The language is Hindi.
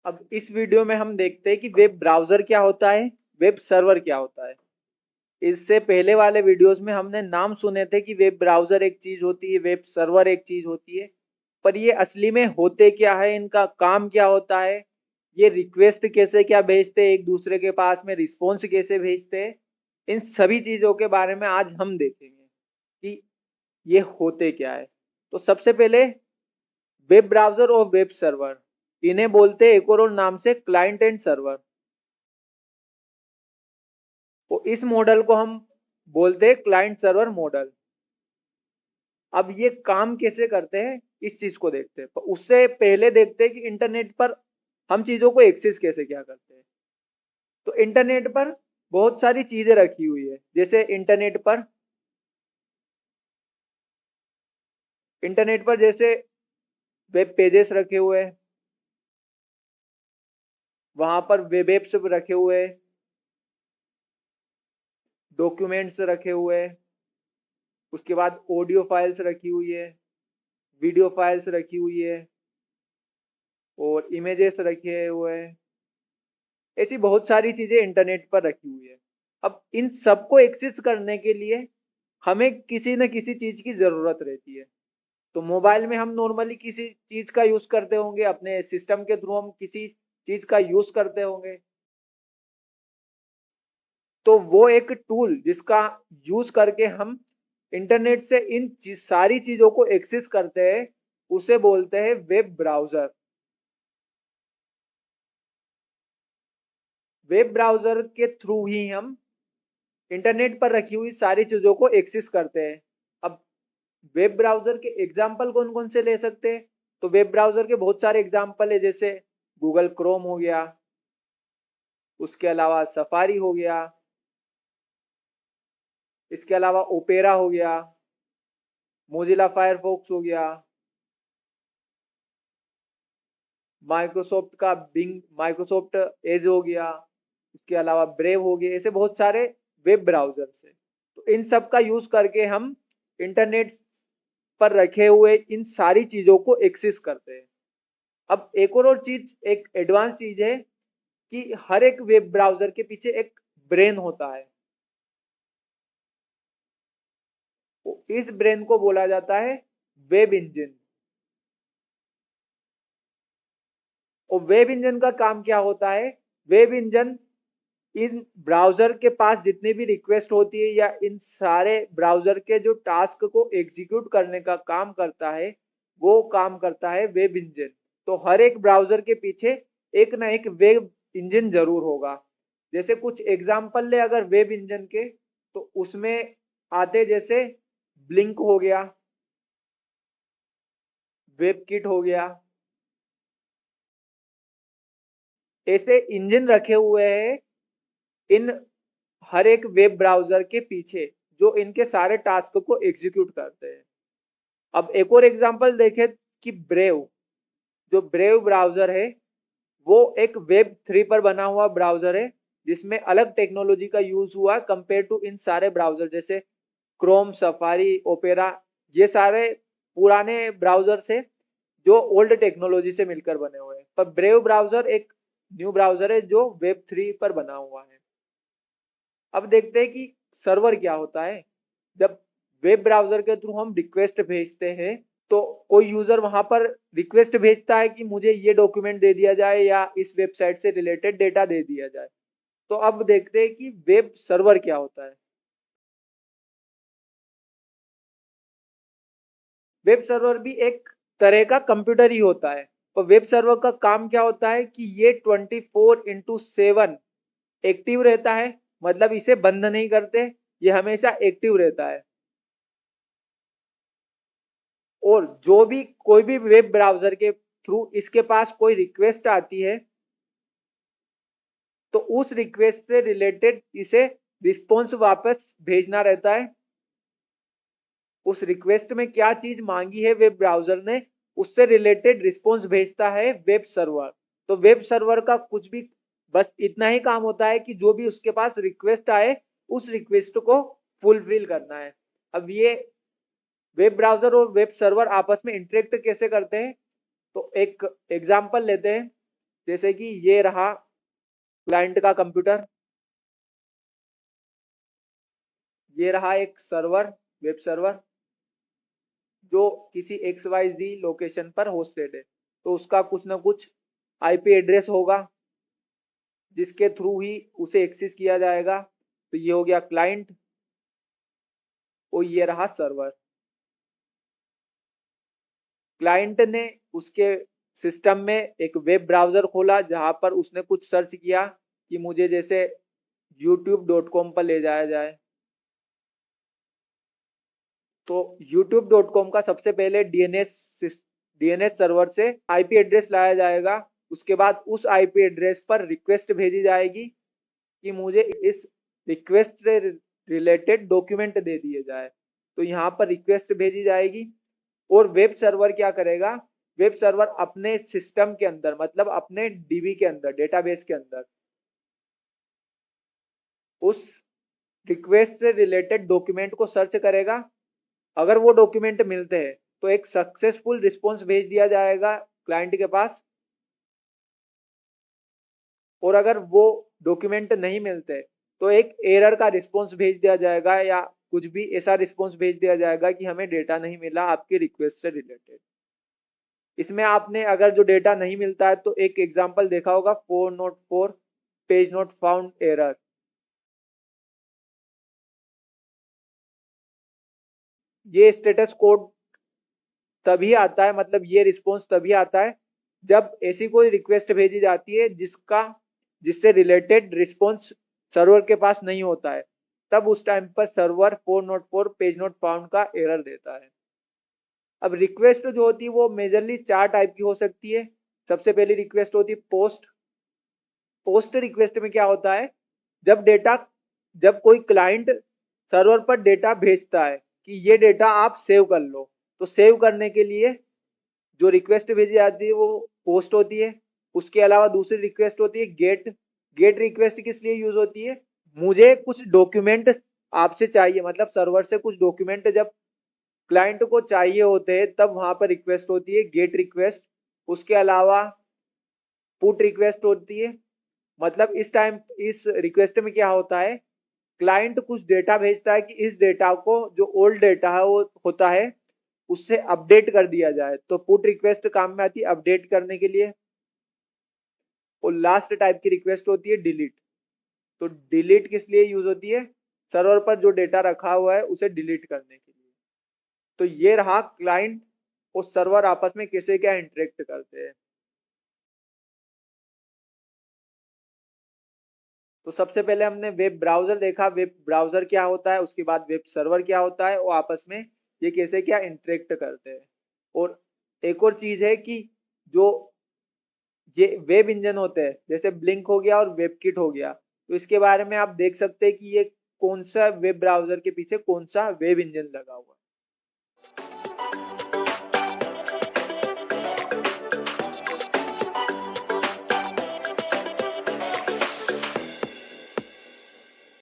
अब इस वीडियो में हम देखते हैं कि वेब ब्राउजर क्या होता है, वेब सर्वर क्या होता है। इससे पहले वाले वीडियोस में हमने नाम सुने थे कि वेब ब्राउजर एक चीज होती है, वेब सर्वर एक चीज होती है, पर ये असली में होते क्या है, इनका काम क्या होता है, ये रिक्वेस्ट कैसे क्या भेजते हैं एक दूसरे के पास में, रिस्पॉन्स कैसे भेजते हैं, इन सभी चीजों के बारे में आज हम देखेंगे कि ये होते क्या है। तो सबसे पहले वेब ब्राउजर और वेब सर्वर, इन्हें बोलते हैं एक और नाम से क्लाइंट एंड सर्वर। तो इस मॉडल को हम बोलते हैं क्लाइंट सर्वर मॉडल। अब ये काम कैसे करते हैं इस चीज को देखते हैं, पर उससे पहले देखते हैं कि इंटरनेट पर हम चीजों को एक्सेस कैसे क्या करते हैं। तो इंटरनेट पर बहुत सारी चीजें रखी हुई है, जैसे इंटरनेट पर जैसे वेब पेजेस रखे हुए हैं, वहां पर वेब एप्स रखे हुए हैं, डॉक्यूमेंट्स रखे हुए हैं, उसके बाद ऑडियो फाइल्स रखी हुई है, वीडियो फाइल्स रखी हुई है और इमेजेस रखे हुए हैं। ऐसी बहुत सारी चीजें इंटरनेट पर रखी हुई है। अब इन सबको एक्सेस करने के लिए हमें किसी न किसी चीज की जरूरत रहती है। तो मोबाइल में हम नॉर्मली किसी चीज का यूज करते होंगे, अपने सिस्टम के थ्रू हम किसी चीज का यूज करते होंगे। तो वो एक टूल जिसका यूज करके हम इंटरनेट से सारी चीजों को एक्सेस करते हैं, उसे बोलते हैं वेब ब्राउजर। वेब ब्राउजर के थ्रू ही हम इंटरनेट पर रखी हुई सारी चीजों को एक्सेस करते हैं। अब वेब ब्राउजर के एग्जाम्पल कौन कौन से ले सकते हैं? तो वेब ब्राउजर के बहुत सारे एग्जाम्पल है, जैसे गूगल क्रोम हो गया, उसके अलावा सफारी हो गया, इसके अलावा ओपेरा हो गया, मोजिला फायरफॉक्स हो गया, माइक्रोसॉफ्ट का बिंग, माइक्रोसॉफ्ट एज हो गया, इसके अलावा ब्रेव हो गया। ऐसे बहुत सारे वेब ब्राउजर्स है। तो इन सब का यूज करके हम इंटरनेट पर रखे हुए इन सारी चीजों को एक्सेस करते हैं। अब एक और चीज, एक एडवांस चीज है कि हर एक वेब ब्राउजर के पीछे एक ब्रेन होता है। तो इस ब्रेन को बोला जाता है वेब इंजन। और वेब इंजन का काम क्या होता है? वेब इंजन इन ब्राउजर के पास जितनी भी रिक्वेस्ट होती है या इन सारे ब्राउजर के जो टास्क को एग्जीक्यूट करने का काम करता है, वो काम करता है वेब इंजन। तो हर एक ब्राउजर के पीछे एक ना एक वेब इंजन जरूर होगा। जैसे कुछ एग्जांपल ले अगर वेब इंजन के, तो उसमें आते जैसे ब्लिंक हो गया, वेब किट हो गया। ऐसे इंजन रखे हुए हैं इन हर एक वेब ब्राउजर के पीछे, जो इनके सारे टास्क को एग्जीक्यूट करते हैं। अब एक और एग्जांपल देखें कि ब्रेव, जो ब्रेव ब्राउजर है वो एक वेब 3 पर बना हुआ ब्राउजर है, जिसमें अलग टेक्नोलॉजी का यूज हुआ कंपेयर टू इन सारे ब्राउजर, जैसे क्रोम, सफारी, ओपेरा। ये सारे पुराने ब्राउजर है जो ओल्ड टेक्नोलॉजी से मिलकर बने हुए हैं, पर ब्रेव ब्राउजर एक न्यू ब्राउजर है जो वेब 3 पर बना हुआ है। अब देखते हैं कि सर्वर क्या होता है। जब वेब ब्राउजर के थ्रू हम रिक्वेस्ट भेजते हैं, तो कोई यूजर वहां पर रिक्वेस्ट भेजता है कि मुझे ये डॉक्यूमेंट दे दिया जाए या इस वेबसाइट से रिलेटेड डेटा दे दिया जाए। तो अब देखते हैं कि वेब सर्वर क्या होता है। वेब सर्वर भी एक तरह का कंप्यूटर ही होता है। और वेब सर्वर का काम क्या होता है कि ये 24/7 एक्टिव रहता है, मतलब इसे बंद नहीं करते, ये हमेशा एक्टिव रहता है। और जो भी कोई भी वेब ब्राउजर के थ्रू इसके पास कोई रिक्वेस्ट आती है, तो उस रिक्वेस्ट से रिलेटेड इसे रिस्पॉन्स वापस भेजना रहता है। उस रिक्वेस्ट में क्या चीज मांगी है वेब ब्राउजर ने, उससे रिलेटेड रिस्पॉन्स भेजता है वेब सर्वर। तो वेब सर्वर का कुछ भी बस इतना ही काम होता है कि जो भी उसके पास रिक्वेस्ट आए, उस रिक्वेस्ट को फुलफिल करना है। अब ये वेब ब्राउजर और वेब सर्वर आपस में इंटरेक्ट कैसे करते हैं, तो एक एग्जांपल लेते हैं। जैसे कि ये रहा क्लाइंट का कंप्यूटर, ये रहा एक सर्वर, वेब सर्वर जो किसी XYZ लोकेशन पर होस्टेड है। तो उसका कुछ ना कुछ IP एड्रेस होगा जिसके थ्रू ही उसे एक्सेस किया जाएगा। तो ये हो गया क्लाइंट और ये रहा सर्वर। क्लाइंट ने उसके सिस्टम में एक वेब ब्राउजर खोला जहां पर उसने कुछ सर्च किया कि मुझे जैसे youtube.com पर ले जाया जाए। तो youtube.com का सबसे पहले डीएनएस सर्वर से IP एड्रेस लाया जाएगा। उसके बाद उस IP एड्रेस पर रिक्वेस्ट भेजी जाएगी कि मुझे इस रिक्वेस्ट से रिलेटेड डॉक्यूमेंट दे दिए जाए। तो यहाँ पर रिक्वेस्ट भेजी जाएगी और वेब सर्वर क्या करेगा, वेब सर्वर अपने सिस्टम के अंदर मतलब अपने DB के अंदर, डेटाबेस के अंदर उस रिक्वेस्ट से रिलेटेड डॉक्यूमेंट को सर्च करेगा। अगर वो डॉक्यूमेंट मिलते हैं तो एक सक्सेसफुल रिस्पॉन्स भेज दिया जाएगा क्लाइंट के पास, और अगर वो डॉक्यूमेंट नहीं मिलते तो एक एरर का रिस्पॉन्स भेज दिया जाएगा या कुछ भी ऐसा रिस्पॉन्स भेज दिया जाएगा कि हमें डेटा नहीं मिला आपकी रिक्वेस्ट से रिलेटेड। इसमें आपने अगर जो डेटा नहीं मिलता है तो एक एग्जांपल देखा होगा 404 पेज नॉट फाउंड एरर। ये स्टेटस कोड तभी आता है, मतलब ये रिस्पॉन्स तभी आता है जब ऐसी कोई रिक्वेस्ट भेजी जाती है जिससे रिलेटेड रिस्पॉन्स सर्वर के पास नहीं होता है। तब उस टाइम पर सर्वर 404 पेज नॉट फाउंड का एरर देता है। अब रिक्वेस्ट जो होती है वो मेजरली 4 टाइप की हो सकती है। सबसे पहली रिक्वेस्ट होती है पोस्ट। पोस्ट रिक्वेस्ट में क्या होता है, जब कोई क्लाइंट सर्वर पर डेटा भेजता है कि ये डेटा आप सेव कर लो, तो सेव करने के लिए जो रिक्वेस्ट भेजी जाती है वो पोस्ट होती है। उसके अलावा दूसरी रिक्वेस्ट होती है गेट। गेट रिक्वेस्ट किस लिए यूज होती है, मुझे कुछ डॉक्यूमेंट आपसे चाहिए, मतलब सर्वर से कुछ डॉक्यूमेंट जब क्लाइंट को चाहिए होते हैं तब वहां पर रिक्वेस्ट होती है गेट रिक्वेस्ट। उसके अलावा पुट रिक्वेस्ट होती है। मतलब इस रिक्वेस्ट में क्या होता है, क्लाइंट कुछ डेटा भेजता है कि इस डेटा को, जो ओल्ड डेटा है वो होता है, उससे अपडेट कर दिया जाए। तो पुट रिक्वेस्ट काम में आती है अपडेट करने के लिए। और लास्ट टाइप की रिक्वेस्ट होती है डिलीट। तो डिलीट किस लिए यूज होती है, सर्वर पर जो डेटा रखा हुआ है उसे डिलीट करने के लिए। तो ये रहा क्लाइंट और सर्वर आपस में कैसे क्या इंटरेक्ट करते हैं। तो सबसे पहले हमने वेब ब्राउजर देखा, वेब ब्राउजर क्या होता है, उसके बाद वेब सर्वर क्या होता है और आपस में ये कैसे क्या इंटरेक्ट करते हैं। और एक और चीज है कि जो ये वेब इंजन होते हैं जैसे ब्लिंक हो गया और वेबकिट हो गया, तो इसके बारे में आप देख सकते हैं कि ये कौन सा वेब ब्राउजर के पीछे कौन सा वेब इंजन लगा हुआ है।